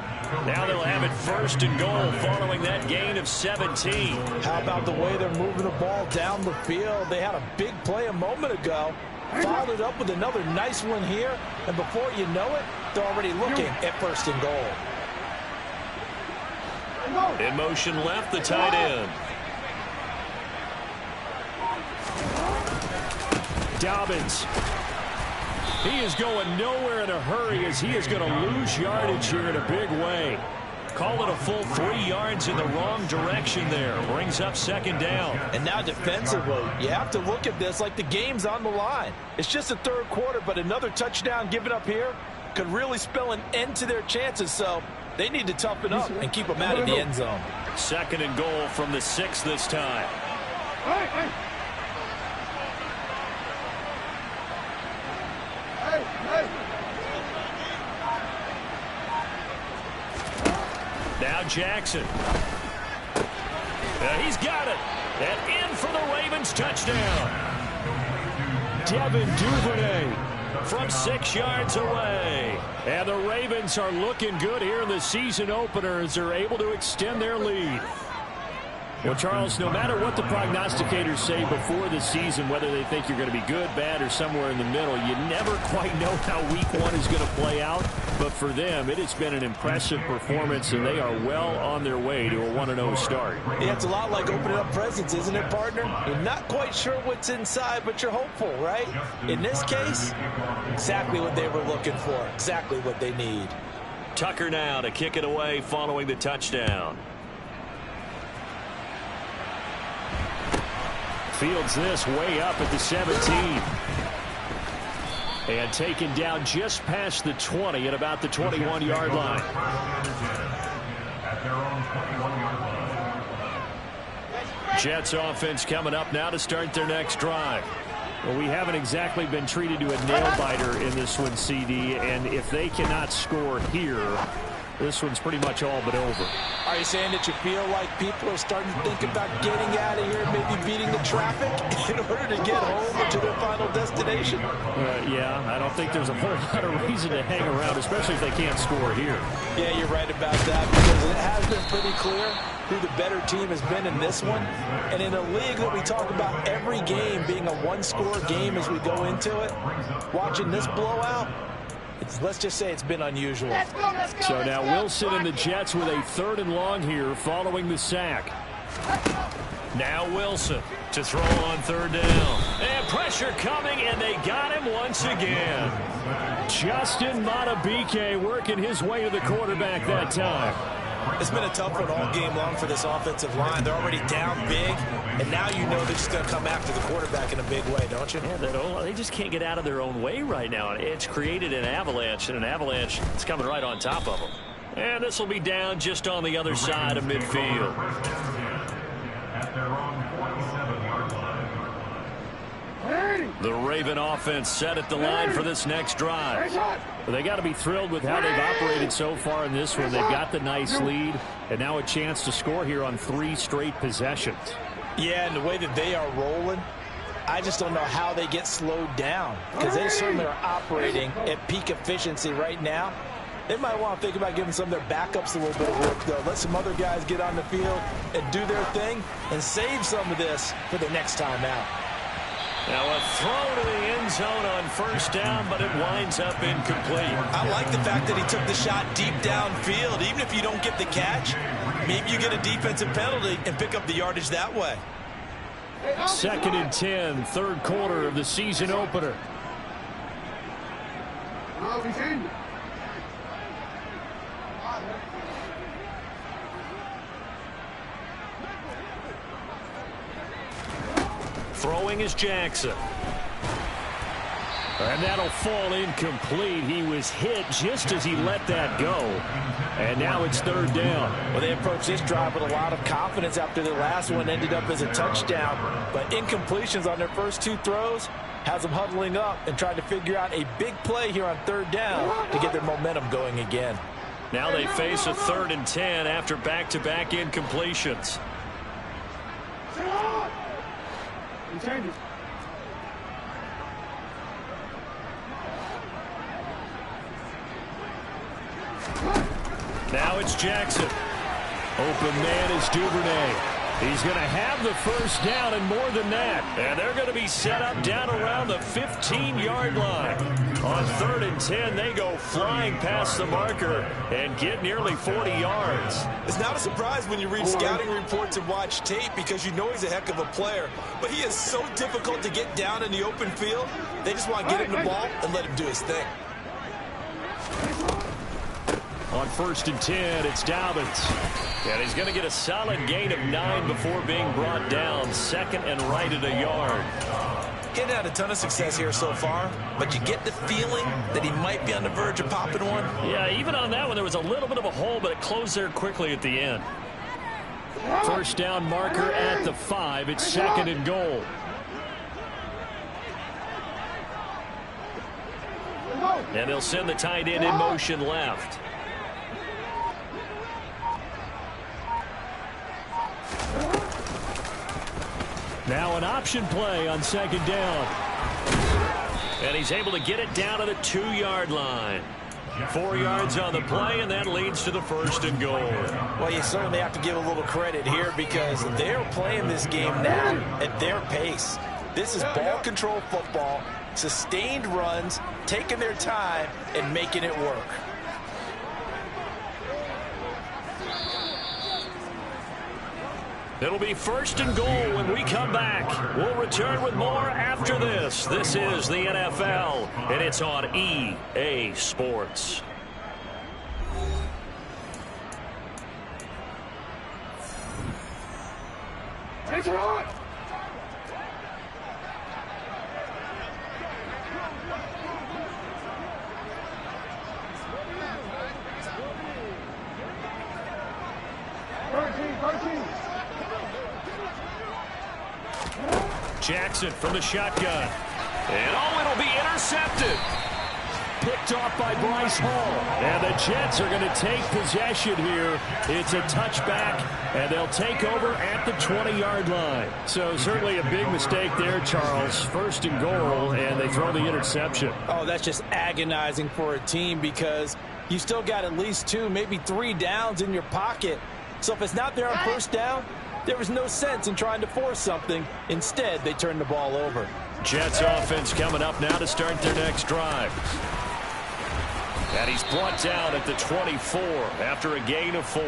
Now they'll have it 1st and goal following that gain of 17. How about the way they're moving the ball down the field? They had a big play a moment ago. Followed it up with another nice one here. And before you know it, they're already looking at 1st and goal. In motion left, the tight end. Dobbins. He is going nowhere in a hurry as he is going to lose yardage here in a big way. Call it a full 3 yards in the wrong direction there. Brings up 2nd down. And now defensively, you have to look at this like the game's on the line. It's just the 3rd quarter, but another touchdown given up here could really spell an end to their chances. So they need to toughen up and keep them out of the end zone. 2nd and goal from the 6 this time. Now Jackson. He's got it. And in for the Ravens touchdown. Devin Duvernay from 6 yards away. And the Ravens are looking good here in the season opener as they're able to extend their lead. Well, Charles, no matter what the prognosticators say before the season, whether they think you're going to be good, bad, or somewhere in the middle, you never quite know how week 1 is going to play out. But for them, it has been an impressive performance, and they are well on their way to a 1-0 start. Yeah, it's a lot like opening up presents, isn't it, partner? You're not quite sure what's inside, but you're hopeful, right? In this case, exactly what they were looking for, exactly what they need. Tucker now to kick it away following the touchdown. Fields this way up at the 17. And taken down just past the 20 at about the 21-yard line. Jets offense coming up now to start their next drive. Well, we haven't exactly been treated to a nail-biter in this one, CD, and if they cannot score here, this one's pretty much all but over. Are you saying that you feel like people are starting to think about getting out of here and maybe beating the traffic in order to get home or to their final destination? Yeah, I don't think there's a whole lot of reason to hang around, especially if they can't score here. Yeah, you're right about that, because it has been pretty clear who the better team has been in this one. And in a league that we talk about every game being a one-score game as we go into it, watching this blowout, let's just say it's been unusual. So now Wilson and the Jets with a 3rd and long here following the sack. Now Wilson to throw on 3rd down. And pressure coming, and they got him once again. Justin Madubuike working his way to the quarterback that time. It's been a tough one all game long for this offensive line. They're already down big, and now you know they're just going to come after the quarterback in a big way, don't you? Yeah, they just can't get out of their own way right now. It's created an avalanche, and an avalanche is coming right on top of them. And this will be down just on the other side of midfield. At their own 47-yard line. The Raven offense set at the line for this next drive. But they got to be thrilled with how they've operated so far in this one. They've got the nice lead, and now a chance to score here on 3 straight possessions. Yeah, and the way that they are rolling, I just don't know how they get slowed down, because they certainly are operating at peak efficiency right now. They might want to think about giving some of their backups a little bit of work, though. Let some other guys get on the field and do their thing and save some of this for the next time out. Now a throw to the end zone on 1st down, but it winds up incomplete. I like the fact that he took the shot deep downfield. Even if you don't get the catch, maybe you get a defensive penalty and pick up the yardage that way. 2nd and 10, 3rd quarter of the season opener. Throwing is Jackson. And that'll fall incomplete. He was hit just as he let that go. And now it's 3rd down. Well, they approached this drive with a lot of confidence after their last one ended up as a touchdown. But incompletions on their first 2 throws has them huddling up and trying to figure out a big play here on 3rd down to get their momentum going again. Now they face a 3rd and 10 after back-to-back incompletions. Now it's Jackson. Open man is Duvernay. He's going to have the 1st down and more than that. And they're going to be set up down around the 15-yard line. On 3rd and 10, they go flying past the marker and get nearly 40 yards. It's not a surprise when you read scouting reports and watch tape, because you know he's a heck of a player. But he is so difficult to get down in the open field. They just want to get him the ball and let him do his thing. On 1st and 10, it's Dobbins. And he's going to get a solid gain of 9 before being brought down. 2nd and right at a yard. Getting had a ton of success here so far, but you get the feeling that he might be on the verge of popping one. Yeah, even on that one, there was a little bit of a hole, but it closed there quickly at the end. 1st down marker at the 5. It's 2nd and goal. And they'll send the tight end in motion left. Now an option play on 2nd down. And he's able to get it down to the 2-yard line. 4 yards on the play, and that leads to the 1st and goal. Well, you certainly have to give a little credit here, because they're playing this game now at their pace. This is ball control football, sustained runs, taking their time, and making it work. It'll be 1st and goal when we come back. We'll return with more after this. This is the NFL, and it's on EA Sports. Take it on! Jackson from the shotgun. And it'll be intercepted. picked off by Bryce Hall. And the Jets are going to take possession here. It's a touchback, and they'll take over at the 20-yard line. So certainly a big mistake there, Charles. First and goal, and they throw the interception. Oh, that's just agonizing for a team because you still got at least 2, maybe 3 downs in your pocket. So if it's not there on first down, there was no sense in trying to force something. Instead, they turned the ball over. Jets offense coming up now to start their next drive. And he's brought down at the 24 after a gain of 4.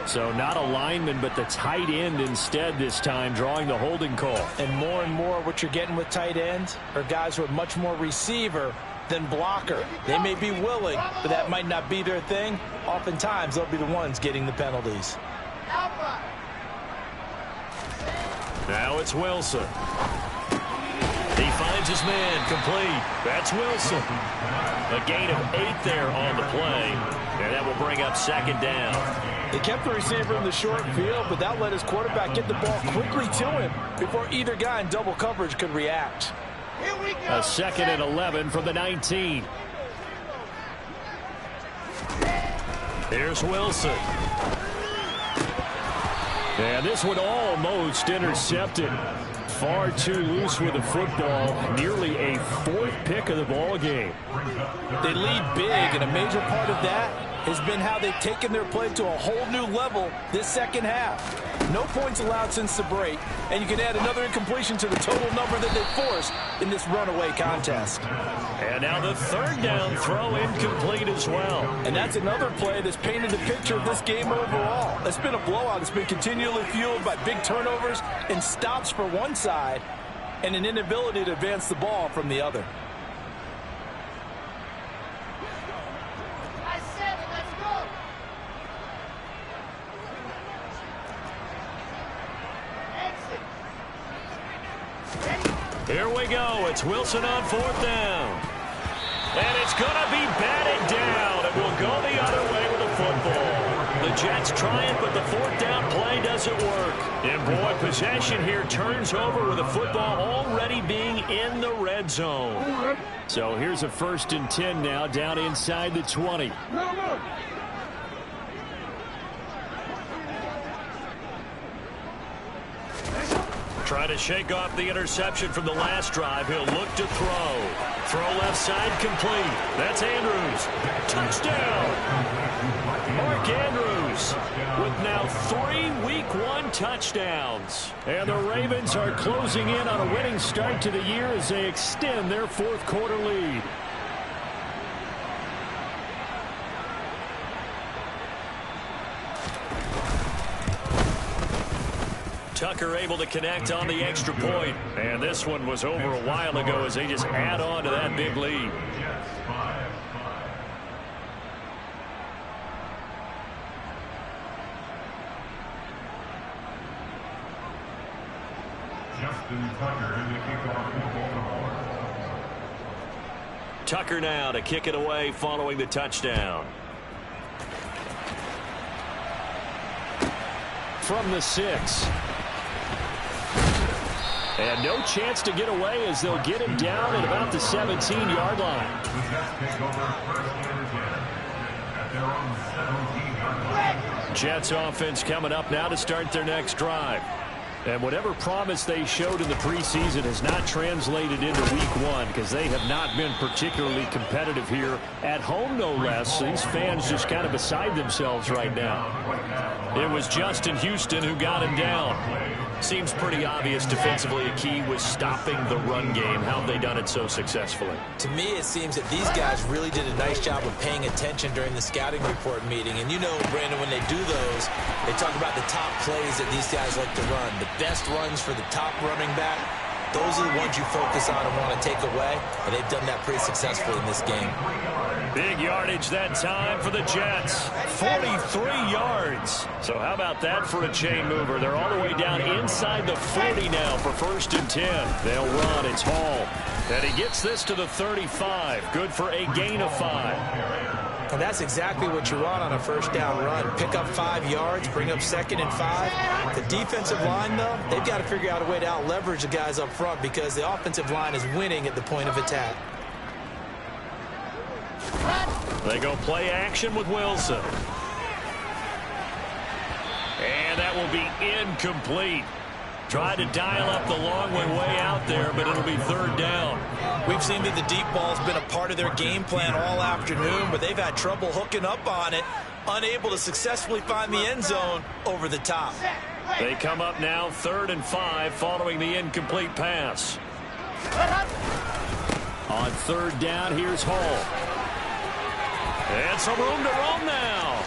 So not a lineman, but the tight end instead this time, drawing the holding call. And more what you're getting with tight ends are guys who are much more receiver than blocker. They may be willing, but that might not be their thing. Oftentimes, they'll be the ones getting the penalties. Now it's Wilson. He finds his man complete. That's Wilson. A gain of 8 there on the play, and that will bring up second down. They kept the receiver in the short field, but that let his quarterback get the ball quickly to him before either guy in double coverage could react. A 2nd and 11 from the 19. Here's Wilson. And this one almost intercepted. Far too loose with the football. Nearly a 4th pick of the ball game. They lead big, and a major part of that has been how they've taken their play to a whole new level this second half. No points allowed since the break, and you can add another incompletion to the total number that they forced in this runaway contest. And now the 3rd down throw incomplete as well. And that's another play that's painted the picture of this game overall. It's been a blowout. It's been continually fueled by big turnovers and stops for one side and an inability to advance the ball from the other. Here we go. It's Wilson on 4th down. And it's going to be batted down. It will go the other way with the football. The Jets try it, but the 4th down play doesn't work. And boy, possession here turns over with the football already being in the red zone. So here's a 1st and 10 now down inside the 20. Trying to shake off the interception from the last drive. He'll look to throw. Throw left side complete. That's Andrews. Touchdown. Mark Andrews with now 3 Week 1 touchdowns. And the Ravens are closing in on a winning start to the year as they extend their 4th quarter lead. Tucker able to connect on the extra point. And this one was over a while ago as they just add on to that big lead. Tucker now to kick it away following the touchdown. From the 6. And no chance to get away as they'll get him down at about the 17-yard line. Jets offense coming up now to start their next drive. And whatever promise they showed in the preseason has not translated into Week 1 because they have not been particularly competitive here at home, no less. These fans just kind of beside themselves right now. It was Justin Houston who got him down. Seems pretty obvious defensively a key was stopping the run game. How have they done it so successfully? To me, it seems that these guys really did a nice job of paying attention during the scouting report meeting. And you know, Brandon, when they do those, they talk about the top plays that these guys like to run. The best runs for the top running back, those are the ones you focus on and want to take away. And they've done that pretty successfully in this game. Big yardage that time for the Jets. 43 yards. So how about that for a chain mover? They're all the way down inside the 40 now for 1st and 10. They'll run. It's Hall. And he gets this to the 35. Good for a gain of 5. And that's exactly what you want on a 1st down run. Pick up 5 yards, bring up 2nd and 5. The defensive line, though, they've got to figure out a way to out-leverage the guys up front because the offensive line is winning at the point of attack. They go play action with Wilson. And that will be incomplete. Tried to dial up the long way out there, but it'll be third down. We've seen that the deep ball's been a part of their game plan all afternoon, but they've had trouble hooking up on it, unable to successfully find the end zone over the top. They come up now 3rd and 5 following the incomplete pass. On 3rd down, here's Hall. And some room to roam now.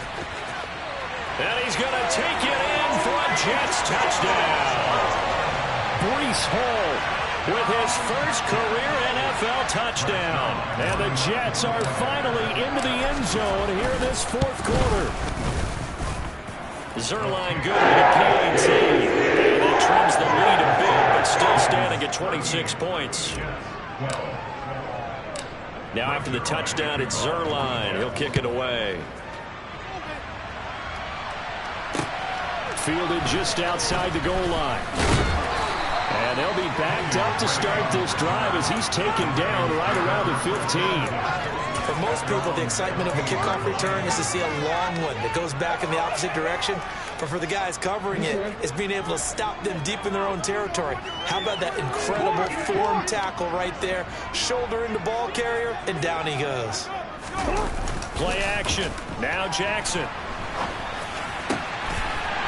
And he's going to take it in for a Jets touchdown. Breece Hall with his first career NFL touchdown. And the Jets are finally into the end zone here in this 4th quarter. Zerline good with a PAT. And it trims the lead a bit, but still standing at 26 points. Now after the touchdown, it's Zerline. He'll kick it away. Fielded just outside the goal line. And they'll be backed up to start this drive as he's taken down right around the 15. For most people, the excitement of a kickoff return is to see a long one that goes back in the opposite direction. But for the guys covering it, it's being able to stop them deep in their own territory. How about that incredible form tackle right there? Shoulder into ball carrier, and down he goes. Play action. Now Jackson.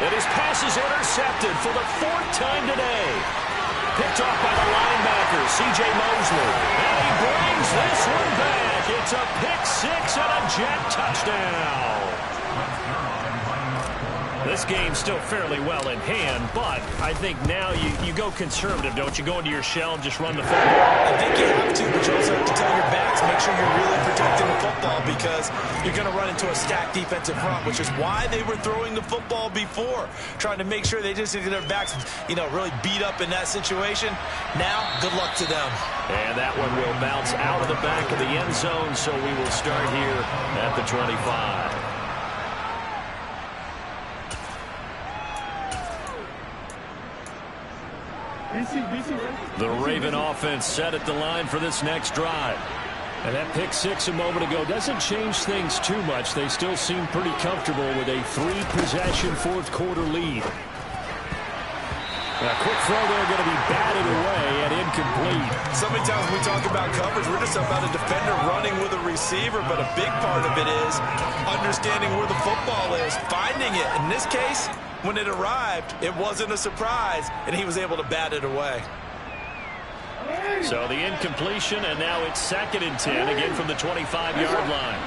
And his pass is intercepted for the 4th time today. Picked off by the linebacker, C.J. Mosley. And he brings this one back. It's a pick-6 and a Jet touchdown. This game's still fairly well in hand, but I think now you go conservative, don't you? Go into your shell and just run the football. I think you have to, but you also have to tell your backs, make sure you're really protecting the football because you're going to run into a stacked defensive front, which is why they were throwing the football before, trying to make sure they just get their backs, really beat up in that situation. Now, good luck to them. And that one will bounce out of the back of the end zone, so we will start here at the 25. The Raven offense set at the line for this next drive. And that pick-6 a moment ago doesn't change things too much. They still seem pretty comfortable with a 3-possession 4th quarter lead. A quick throw there going to be batted away and incomplete. So many times when we talk about coverage, we're just about a defender running with a receiver, but a big part of it is understanding where the football is, finding it. In this case, when it arrived, it wasn't a surprise, and he was able to bat it away. So the incompletion, and now it's 2nd and 10, again from the 25-yard line.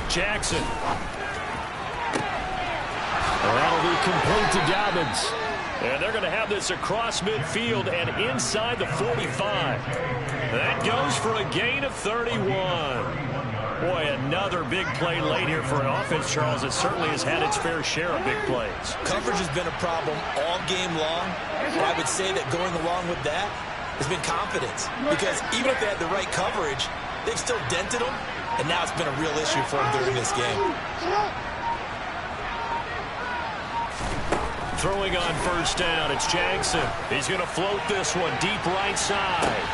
Jackson. That'll be complete to Dobbins. And they're going to have this across midfield and inside the 45. That goes for a gain of 31. Boy, another big play late here for an offense, Charles, that certainly has had its fair share of big plays. Coverage has been a problem all game long. But I would say that going along with that has been confidence. Because even if they had the right coverage, they've still dented them. And now it's been a real issue for them during this game. Throwing on 1st down, it's Jackson. He's going to float this one deep right side.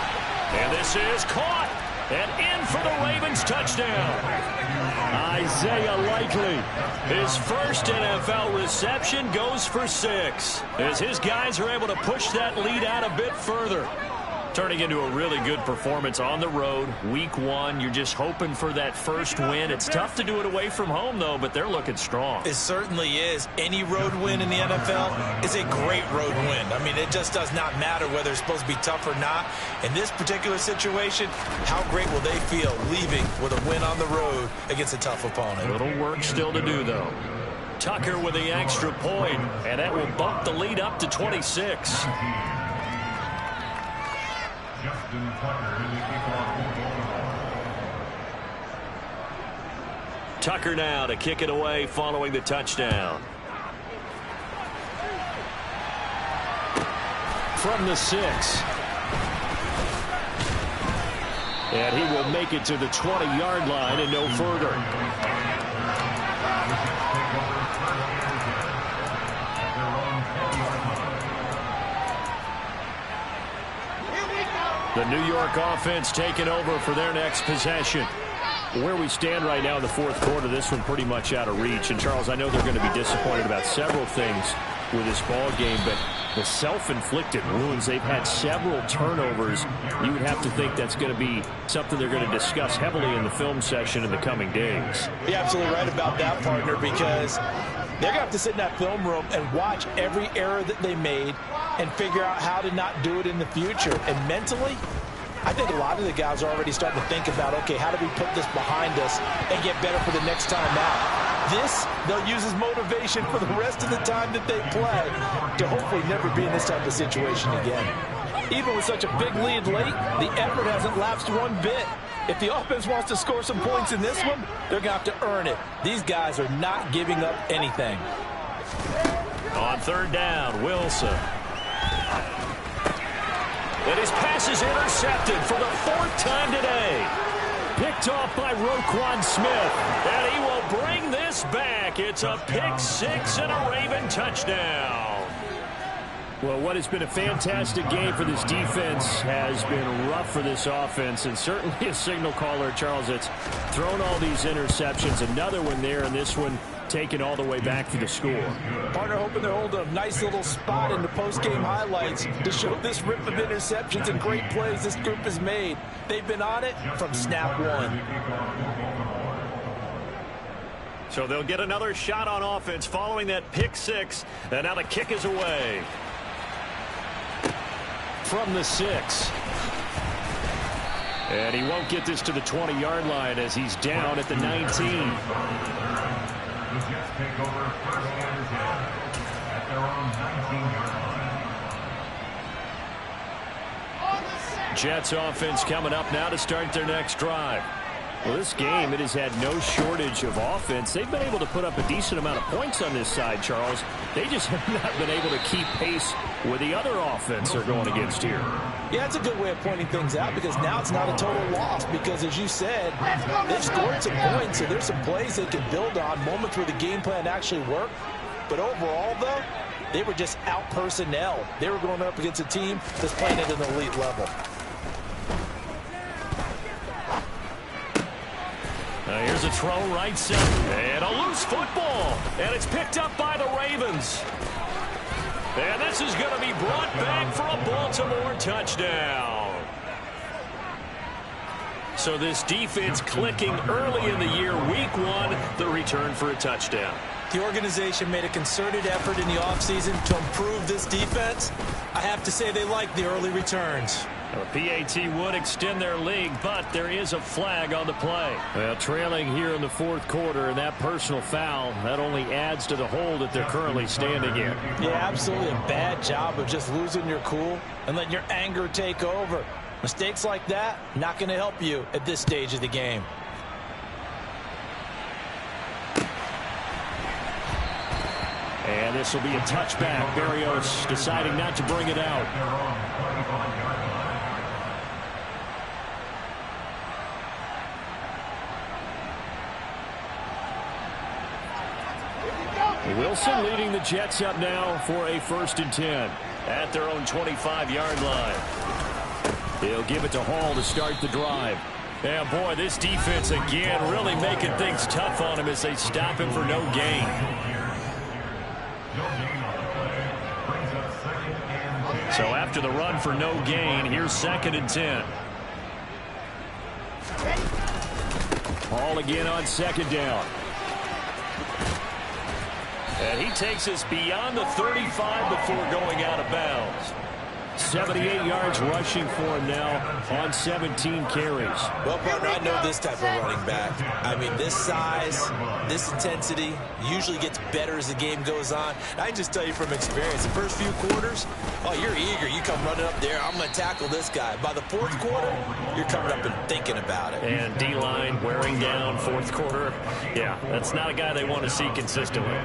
And this is caught. And in for the Ravens touchdown. Isaiah Likely. His first NFL reception goes for 6. As his guys are able to push that lead out a bit further. Turning into a really good performance on the road. Week 1, you're just hoping for that first win. It's tough to do it away from home, though, but they're looking strong. It certainly is. Any road win in the NFL is a great road win. I mean, it just does not matter whether it's supposed to be tough or not. In this particular situation, how great will they feel leaving with a win on the road against a tough opponent? A little work still to do, though. Tucker with the extra point, and that will bump the lead up to 26. Tucker now to kick it away following the touchdown. From the 6. And he will make it to the 20-yard line and no further. The New York offense taking over for their next possession. Where we stand right now in the fourth quarter, this one pretty much out of reach. And, Charles, I know they're going to be disappointed about several things with this ball game, but the self-inflicted wounds, they've had several turnovers. You would have to think that's going to be something they're going to discuss heavily in the film session in the coming days. You're absolutely right about that, partner, because they're going to have to sit in that film room and watch every error that they made and figure out how to not do it in the future. And mentally, I think a lot of the guys are already starting to think about, okay, how do we put this behind us and get better for the next time out? This, they'll use as motivation for the rest of the time that they play to hopefully never be in this type of situation again. Even with such a big lead late, the effort hasn't lapsed one bit. If the offense wants to score some points in this one, they're going to have to earn it. These guys are not giving up anything. On third down, Wilson. And his pass is intercepted for the fourth time today. Picked off by Roquan Smith. And he will bring this back. It's a pick six and a Raven touchdown. Well, what has been a fantastic game for this defense has been rough for this offense, and certainly a signal caller, Charles, that's thrown all these interceptions. Another one there, and this one taken all the way back for the score. Partner hoping to hold a nice little spot in the post-game highlights to show this rip of interceptions and great plays this group has made. They've been on it from snap one. So they'll get another shot on offense following that pick six, and now the kick is away. From the 6. And he won't get this to the 20-yard line as he's down at the 19. The Jets take over first and 10 at their own 19-yard line. Jets offense coming up now to start their next drive. Well, this game, it has had no shortage of offense. They've been able to put up a decent amount of points on this side, Charles. They just have not been able to keep pace with the other offense they're going against here. Yeah, it's a good way of pointing things out because now it's not a total loss because, as you said, they've scored some points, so there's some plays they can build on, moments where the game plan actually worked. But overall, though, they were just out-personnel. They were going up against a team that's playing at an elite level. Here's a throw right center. And a loose football. And it's picked up by the Ravens. And this is going to be brought back for a Baltimore touchdown. So this defense clicking early in the year. Week 1, the return for a touchdown. The organization made a concerted effort in the offseason to improve this defense. I have to say they like the early returns. The PAT would extend their lead, but there is a flag on the play. Well, trailing here in the fourth quarter, and that personal foul, that only adds to the hole that they're currently standing in. Yeah, absolutely a bad job of just losing your cool and letting your anger take over. Mistakes like that, not going to help you at this stage of the game. And this will be a touchback. Berrios deciding not to bring it out. Wilson leading the Jets up now for a 1st and 10 at their own 25-yard line. He'll give it to Hall to start the drive. And boy, this defense again really making things tough on him as they stop him for no gain. So after the run for no gain, here's 2nd and 10. Hall again on 2nd down. And he takes us beyond the 35 before going out of bounds. 78 yards rushing for him now on 17 carries. Well, partner, I know this type of running back. I mean, this size, this intensity usually gets better as the game goes on. I can just tell you from experience, the first few quarters, oh, you're eager. You come running up there, I'm going to tackle this guy. By the fourth quarter, you're coming up and thinking about it. And D-line wearing down fourth quarter. Yeah, that's not a guy they want to see consistently.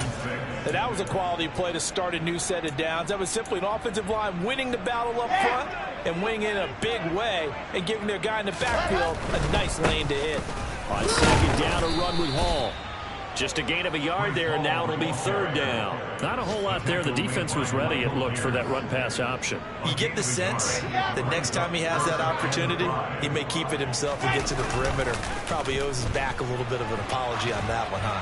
And that was a quality play to start a new set of downs. That was simply an offensive line winning the battle up front and winning in a big way and giving their guy in the backfield a nice lane to hit. On 2nd down, a run with Hall. Just a gain of a yard there, and now it'll be third down. Not a whole lot there. The defense was ready, it looked, for that run-pass option. You get the sense that next time he has that opportunity, he may keep it himself and get to the perimeter. Probably owes his back a little bit of an apology on that one, huh?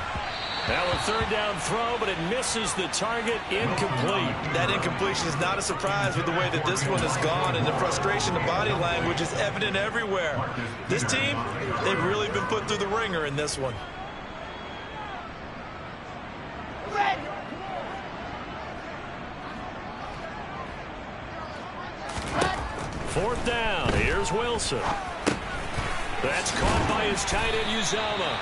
Now a third down throw, but it misses the target. Incomplete. That incompletion is not a surprise with the way that this one has gone, and the frustration, the body language is evident everywhere. This team, they've really been put through the ringer in this one. Fourth down. Here's Wilson. That's caught by his tight end, Uzomah.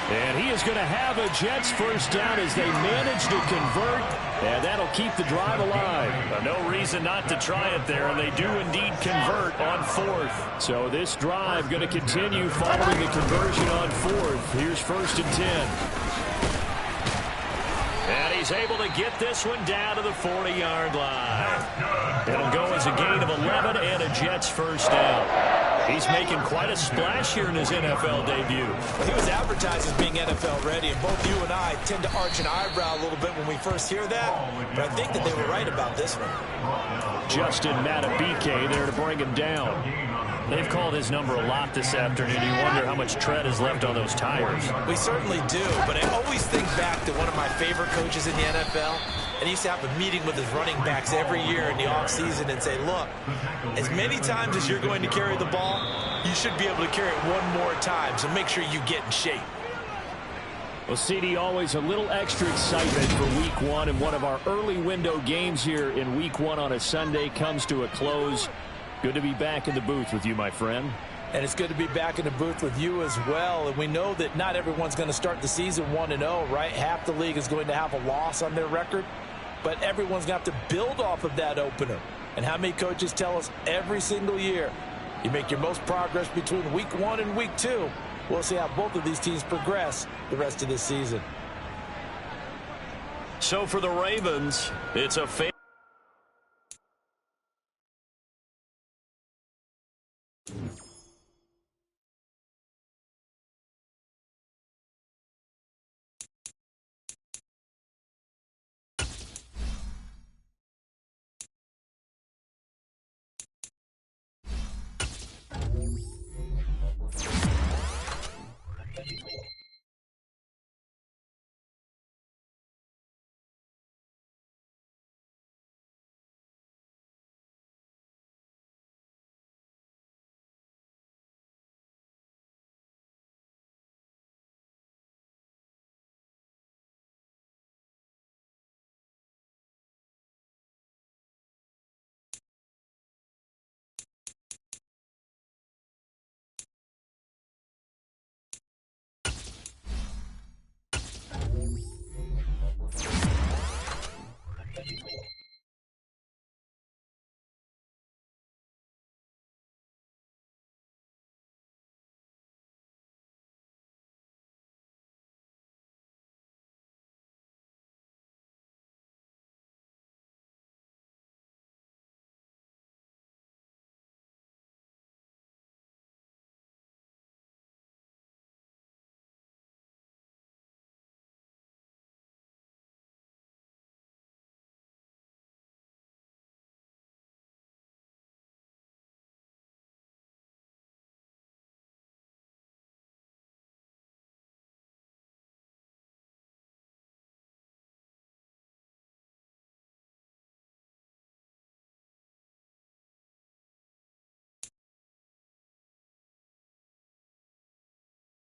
And he is going to have a Jets first down as they manage to convert. And that'll keep the drive alive. No reason not to try it there, and they do indeed convert on fourth. So this drive going to continue following the conversion on fourth. Here's first and 10. And he's able to get this one down to the 40-yard line. It'll go as a gain of 11 and a Jets first down. He's making quite a splash here in his NFL debut. He was advertised as being NFL ready, and both you and I tend to arch an eyebrow a little bit when we first hear that, but I think that they were right about this one. Justin Matabike there to bring him down. They've called his number a lot this afternoon. You wonder how much tread is left on those tires. We certainly do, but I always think back to one of my favorite coaches in the NFL, and he used to have a meeting with his running backs every year in the offseason and say, look, as many times as you're going to carry the ball, you should be able to carry it one more time, so make sure you get in shape. Well, CD, always a little extra excitement for Week 1, and one of our early window games here in Week 1 on a Sunday comes to a close. Good to be back in the booth with you, my friend. And it's good to be back in the booth with you as well. And we know that not everyone's going to start the season 1-0, right? Half the league is going to have a loss on their record. But everyone's going to have to build off of that opener. And how many coaches tell us every single year, you make your most progress between Week 1 and Week 2. We'll see how both of these teams progress the rest of this season. So for the Ravens, it's a